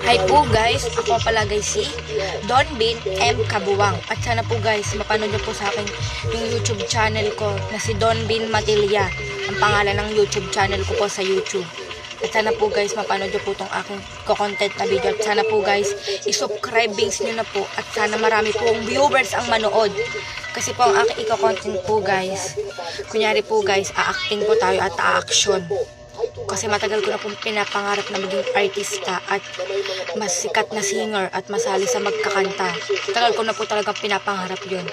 Hi po guys, ako pala guys si Don Bin M. Kabuwang. At sana po guys, mapanood nyo po sa akin yung YouTube channel ko na si Don Bin Matilla. Ang pangalan ng YouTube channel ko po sa YouTube. At sana po guys, mapanood nyo po itong aking content na video. At sana po guys, isubscribe nyo na po. At sana marami pong viewers ang manood. Kasi po ang aking content po guys, kunyari po guys, a-acting po tayo at a-action. Kasi matagal ko na pong pinapangarap na maging artista at mas sikat na singer at masali sa magkakanta. Tagal ko na po talagang pinapangarap yun.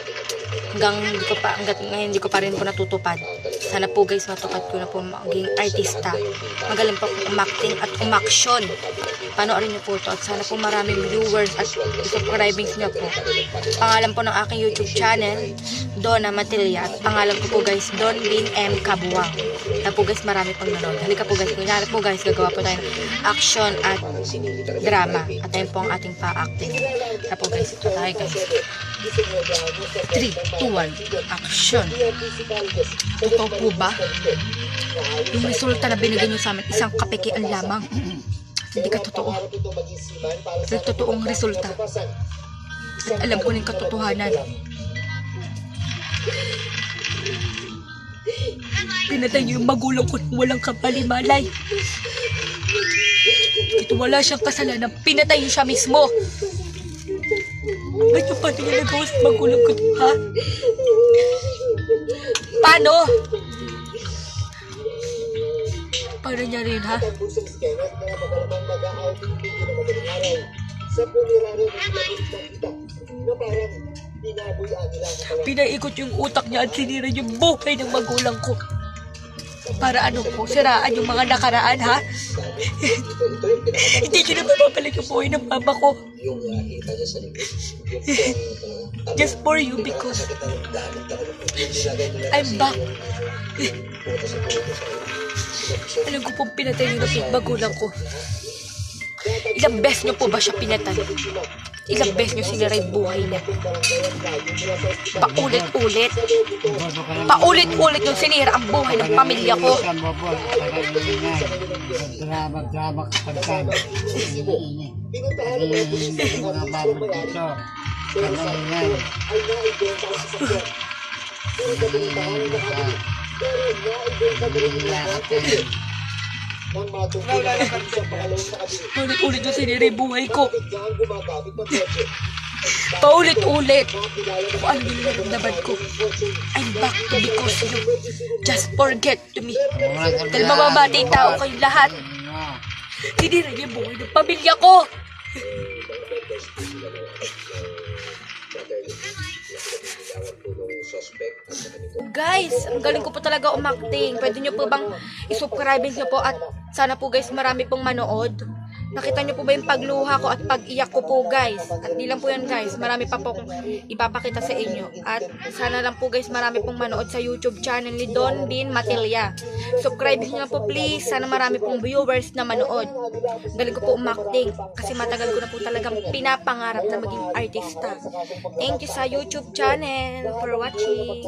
Hanggang hindi ko pa rin po natutupad. Sana po guys, matupad ko na po maging artista. Magaling pa po umakting at umaksyon. Panoorin niyo po ito at sana po maraming viewers at subscribings niyo po. Pangalan po ng aking YouTube channel, Donna Matilla. At pangalan ko po guys, Don Bin M. Kabuwang. Na po guys, marami pang nanood. Halika po guys, kunyari po guys, gagawa po tayo ng action at drama. At ayun po ang ating pa-acting. Na po guys, ito tayo guys. 3, 2, 1, action. Totoo po ba? Yung resulta na binigay nyo sa amin, isang kapekian lamang. Hindi ka totoo. Totoong resulta. At alam ko ng katotohanan. Pinatay niyo yung magulang ko nang walang kapalimalay. Ito wala siyang kasalanan. Pinatay niyo siya mismo. Ba't yung paano niya nagawa sa magulang ko, ha? Paano? Paano niya rin, ha? Pinaikot yung utak niya at sinira yung buhay ng magulang ko. Para ano po, siraan yung mga nakaraan, ha? Hindi nyo na mapapalik yung buhay ng mama ko. Just for you because I'm back. Alam ko pong pinatay nyo na yung magulang ko. Ilang beses nyo po ba siya pinatay? Ilang beses nyo sinira yung buhay niya? Paulit-ulit. Paulit-ulit yung sinira ang buhay ng pamilya ko. Drama kapagkan. Hindi mga babod dito. Kamaingan. Paulit-ulit yung sinira yung buhay ko. Paulit-ulit. Kung ano yung naramdaman ko. I'm back to because you just forget to me. Dahil mamamatay tao kayong lahat. Sinira niyo yung buhay ng pamilya ko. Guys, ang galing ko po talaga umakting. Pwede nyo po bang isubscribe nyo po at sana po guys marami pong manood. Nakita nyo po ba yung pagluha ko at pag-iyak ko po guys. At di lang po yan guys, marami pa po kong ipapakita sa inyo. At sana lang po guys marami pong manood sa YouTube channel ni Don Bin Matilla. Subscribe nyo na po please, sana marami pong viewers na manood. Galing ko po umakting kasi matagal ko na po talagang pinapangarap na maging artista. Thank you sa YouTube channel for watching.